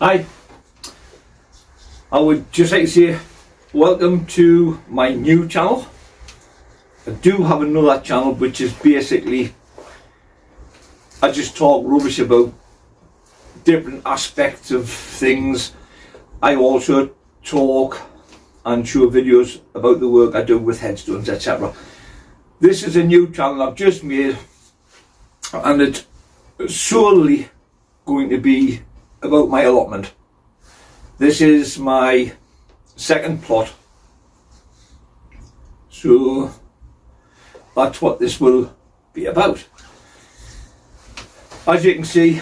Hi, I would just like to say welcome to my new channel. I do have another channel which is basically I just talk rubbish about different aspects of things. I also talk and show videos about the work I do with headstones, etc. This is a new channel I've just made, and it's solely going to be about my allotment. This is my second plot, so that's what this will be about. As you can see,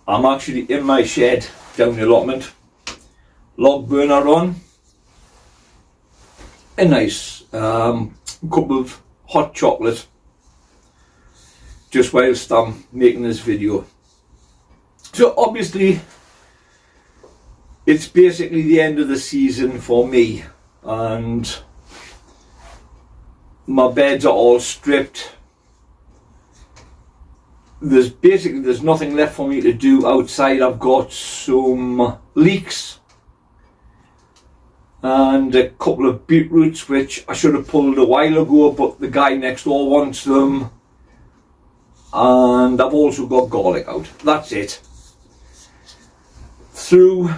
I'm actually in my shed down the allotment, log burner on, a nice cup of hot chocolate just whilst I'm making this video. So obviously it's basically the end of the season for me, and my beds are all stripped. There's nothing left for me to do outside. I've got some leeks and a couple of beetroots which I should have pulled a while ago, but the guy next door wants them, and I've also got garlic out. That's it. Through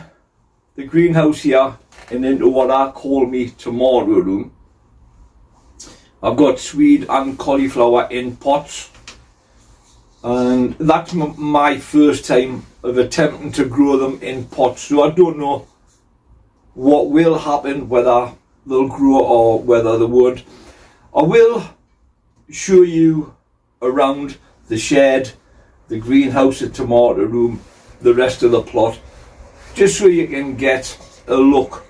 the greenhouse here and into what I call me tomato room, I've got swede and cauliflower in pots, and that's my first time of attempting to grow them in pots, so I don't know what will happen, whether they'll grow or whether they won't. I will show you around the shed, the greenhouse, the tomato room, the rest of the plot, just so you can get a look.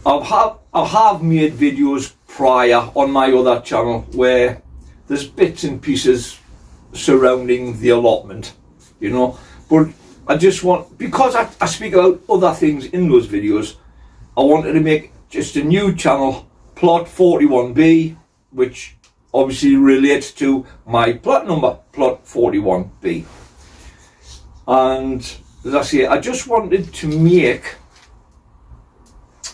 I have made videos prior on my other channel where there's bits and pieces surrounding the allotment, you know, but I just want, because I speak about other things in those videos, I wanted to make just a new channel, Plot 41B, which obviously relates to my plot number, Plot 41B. And as I say, I just wanted to make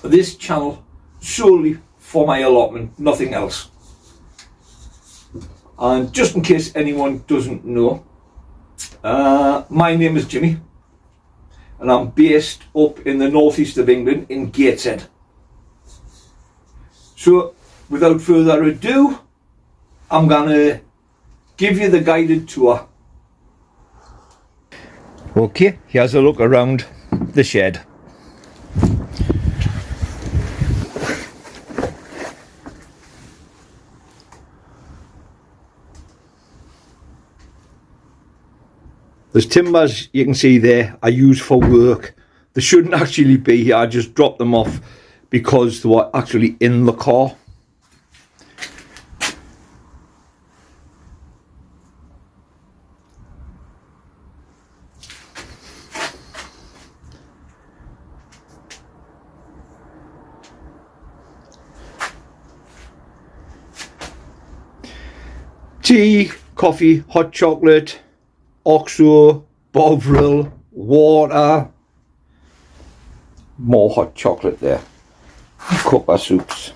this channel solely for my allotment, nothing else. And just in case anyone doesn't know, my name is Jimmy, and I'm based up in the northeast of England in Gateshead. So without further ado, I'm gonna give you the guided tour. Okay, here's a look around the shed. There's timbers you can see there I use for work. They shouldn't actually be here, I just dropped them off because they were actually in the car. Tea, coffee, hot chocolate, OXO, Bovril, water, more hot chocolate there, cup of soups.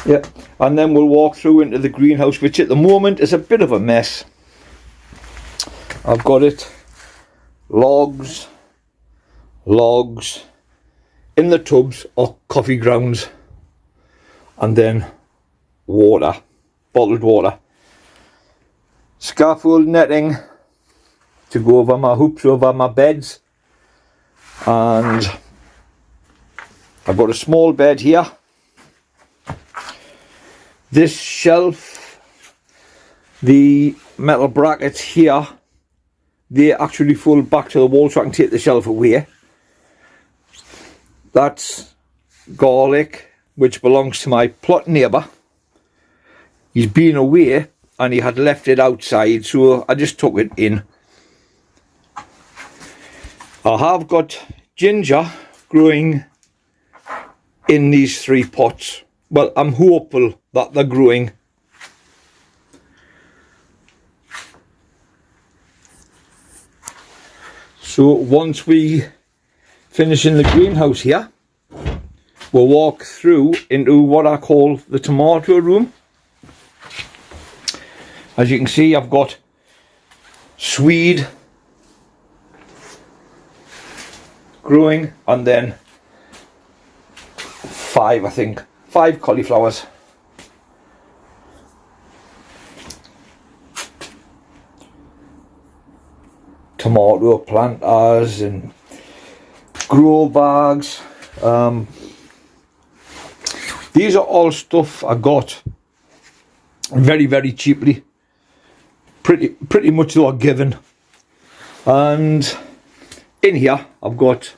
Yeah, and then we'll walk through into the greenhouse, which at the moment is a bit of a mess. I've got it logs in the tubs or coffee grounds, and then water, bottled water. Scaffold netting to go over my hoops, over my beds, and I've got a small bed here. This shelf, the metal brackets here, they actually fold back to the wall so I can take the shelf away. That's garlic, which belongs to my plot neighbour. He's been away and he had left it outside, so I just took it in. I have got ginger growing in these 3 pots. Well, I'm hopeful that they're growing. So once we finish in the greenhouse here, we'll walk through into what I call the tomato room. As you can see, I've got swede growing, and then five cauliflowers. Tomato planters and grow bags. These are all stuff I got very, very cheaply. Pretty much they are given. And in here I've got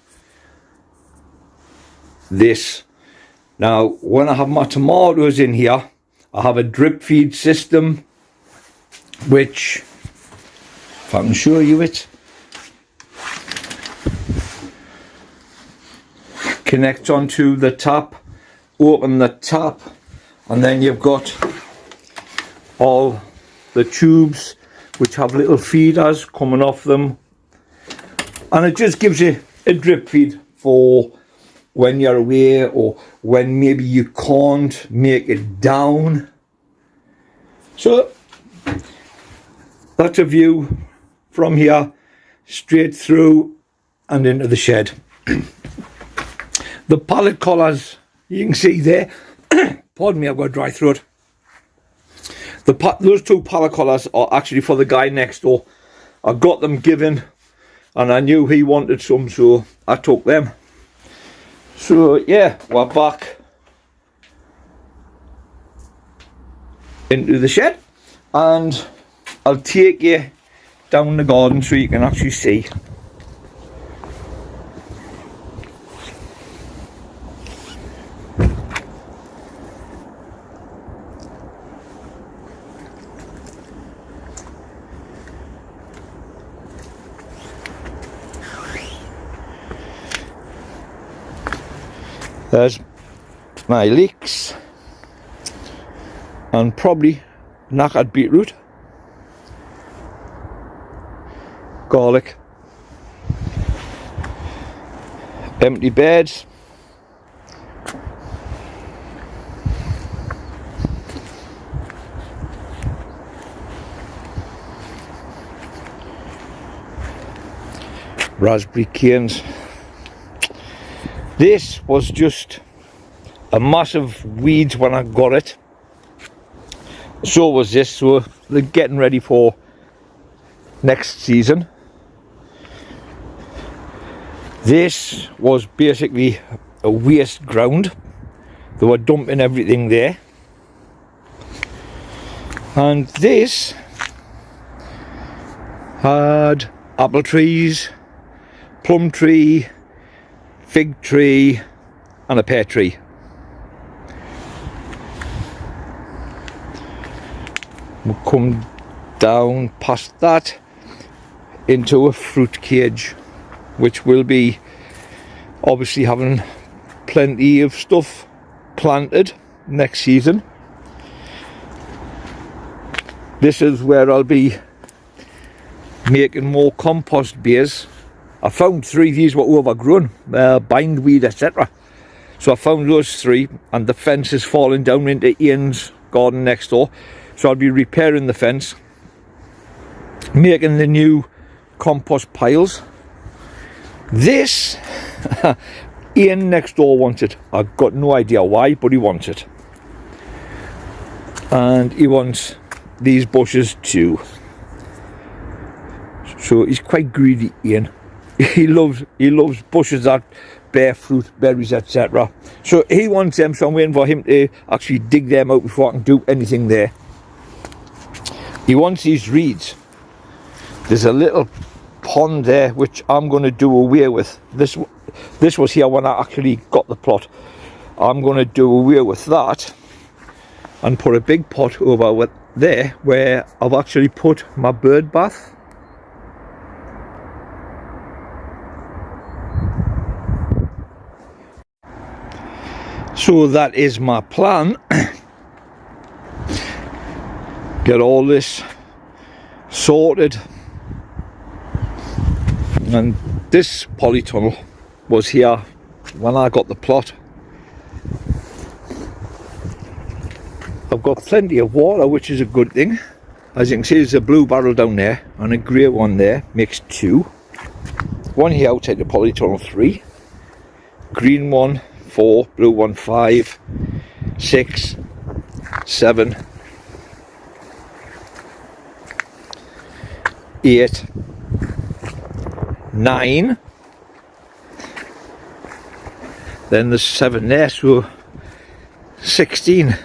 this. Now when I have my tomatoes in here, I have a drip feed system, which, if I can show you it, connects onto the tap. Open the tap, and then you've got all the tubes which have little feeders coming off them, and it just gives you a drip feed for when you're away or when maybe you can't make it down. So that's a view from here straight through and into the shed. The pallet collars you can see there, pardon me, I've got a dry throat. Those two pallet collars are actually for the guy next door. I got them given and I knew he wanted some, so I took them. So yeah, we're back into the shed, and I'll take you down the garden so you can actually see. There's my leeks and probably knackered beetroot, garlic, empty beds, raspberry canes. This was just a massive weed when I got it. So was this, so they're getting ready for next season. This was basically a waste ground. They were dumping everything there. And this had apple trees, plum tree, fig tree and a pear tree. We'll come down past that into a fruit cage, which will be obviously having plenty of stuff planted next season. This is where I'll be making more compost bales. I found 3 of these were overgrown, bindweed, etc. So I found those 3, and the fence is falling down into Ian's garden next door. So I'll be repairing the fence, making the new compost piles. This, Ian next door wants it. I've got no idea why, but he wants it. And he wants these bushes too. So he's quite greedy, Ian. He loves bushes that bear fruit, berries, etc. So he wants them, so I'm waiting for him to actually dig them out before I can do anything there. He wants these reeds. There's a little pond there which I'm going to do away with. This was here when I actually got the plot. I'm going to do away with that and put a big pot over there where I've actually put my bird bath. So that is my plan. Get all this sorted and This polytunnel was here when I got the plot. I've got plenty of water, which is a good thing. As you can see, there's a blue barrel down there and a grey one there, makes 2. One here outside the polytunnel, 3. Green one, 4, blue one, 5, 6, 7, 8, 9. Then there's 7 there, so 16.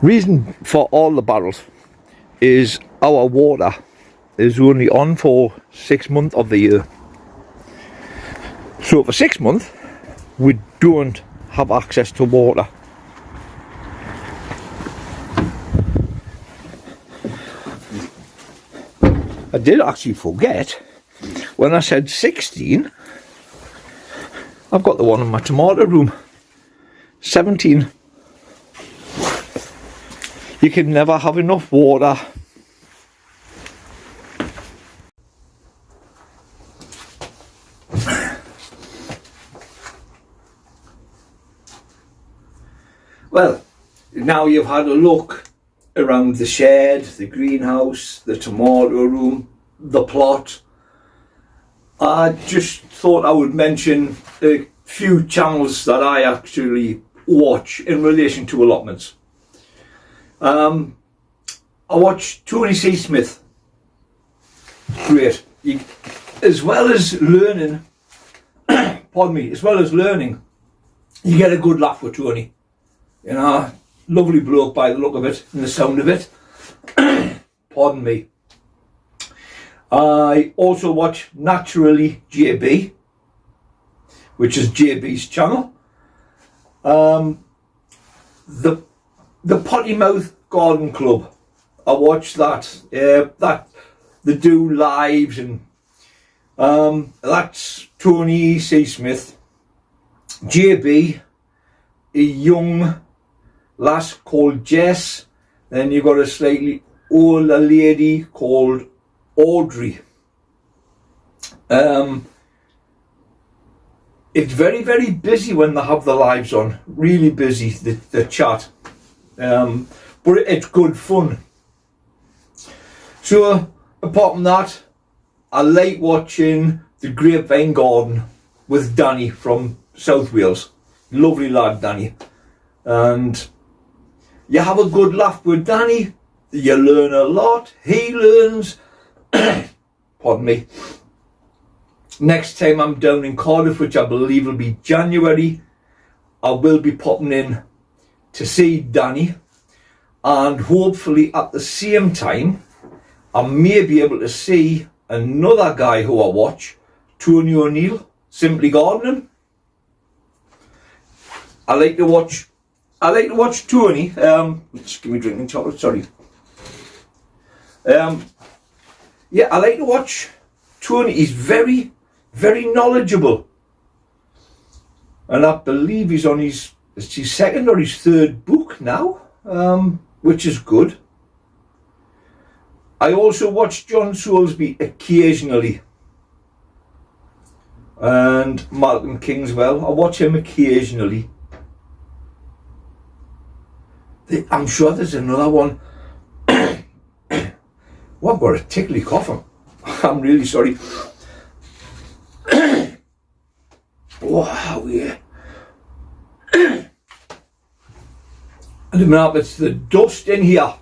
Reason for all the barrels is our water is only on for 6 months of the year. So for 6 months we don't have access to water. I did actually forget when I said 16. I've got the one in my tomato room. 17. You can never have enough water. Well, now you've had a look around the shed, the greenhouse, the tomato room, the plot. I just thought I would mention a few channels that I actually watch in relation to allotments. I watch Tony C. Smith. Great. As well as learning, pardon me, as well as learning, you get a good laugh with Tony. You know, lovely bloke by the look of it and the sound of it. Pardon me. I also watch Naturally JB, which is JB's channel. The Pottymouth Garden Club. I watch that. That they do lives, and that's Tony C. Smith. JB, a young lass called Jess. Then you've got a slightly older lady called Audrey. It's very, very busy when they have the lives on. Really busy, the chat. But it's good fun. So, apart from that, I like watching the Grapevine Garden with Danny from South Wales. Lovely lad, Danny. And you have a good laugh with Danny. You learn a lot. He learns. Pardon me. Next time I'm down in Cardiff, which I believe will be January, I will be popping in to see Danny, and hopefully at the same time I may be able to see another guy who I watch, Tony O'Neill, Simply Gardening. I like to watch Tony. Just give me drinking chocolate, sorry. Yeah, I like to watch Tony. He's very, very knowledgeable. And I believe he's on his second or his third book now, which is good. I also watch John Soulsby occasionally. And Malcolm Kingswell. I watch him occasionally. I'm sure there's another one. Well, I've got a tickly cough. I'm really sorry. Wow, yeah. I don't know if it's the dust in here.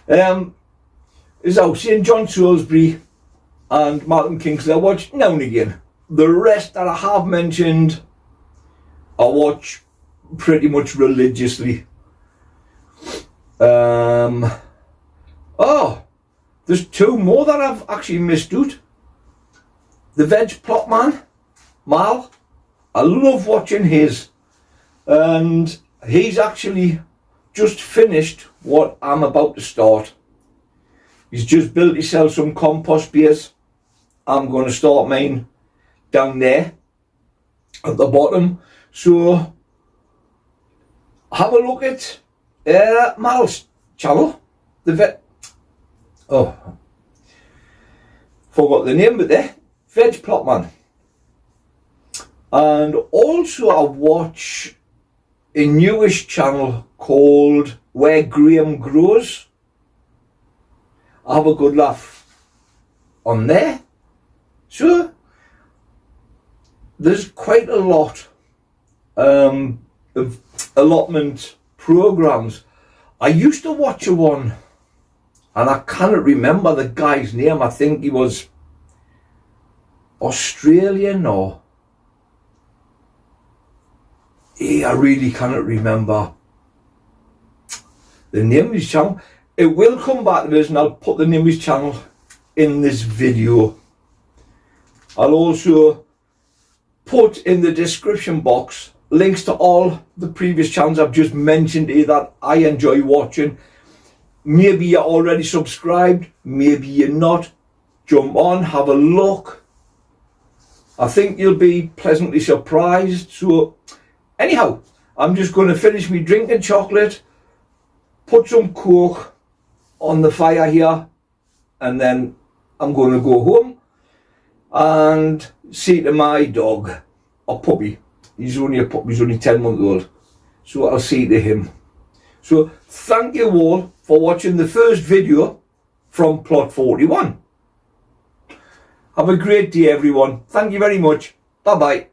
As I was saying, John Soulsby and Malcolm Kingsley I watch now and again. The rest that I have mentioned, I watch pretty much religiously. Oh, there's 2 more that I've actually missed out. The Veg Plot Man, Mal. I love watching his. And he's actually just finished what I'm about to start. He's just built himself some compost base. I'm going to start mine down there at the bottom. So have a look at Mal's channel. The vet. Oh, forgot the name, but there. Veg Plotman. And also I watch a newish channel called Where Graham Grows. I have a good laugh on there. So there's quite a lot of allotment programs. I used to watch a one, and I cannot remember the guy's name. I think he was Australian or I really cannot remember the name of his channel. It will come back to this, and I'll put the name of his channel in this video. I'll also put in the description box links to all the previous channels I've just mentioned here that I enjoy watching. Maybe you're already subscribed, maybe you're not. Jump on, have a look. I think you'll be pleasantly surprised. So anyhow, I'm just going to finish me drinking chocolate, put some Coke on the fire here, and then I'm going to go home and see to my dog, or puppy. He's only a puppy, he's only 10 months old. So I'll see to him. So thank you all for watching the first video from Plot 41. Have a great day, everyone. Thank you very much. Bye bye.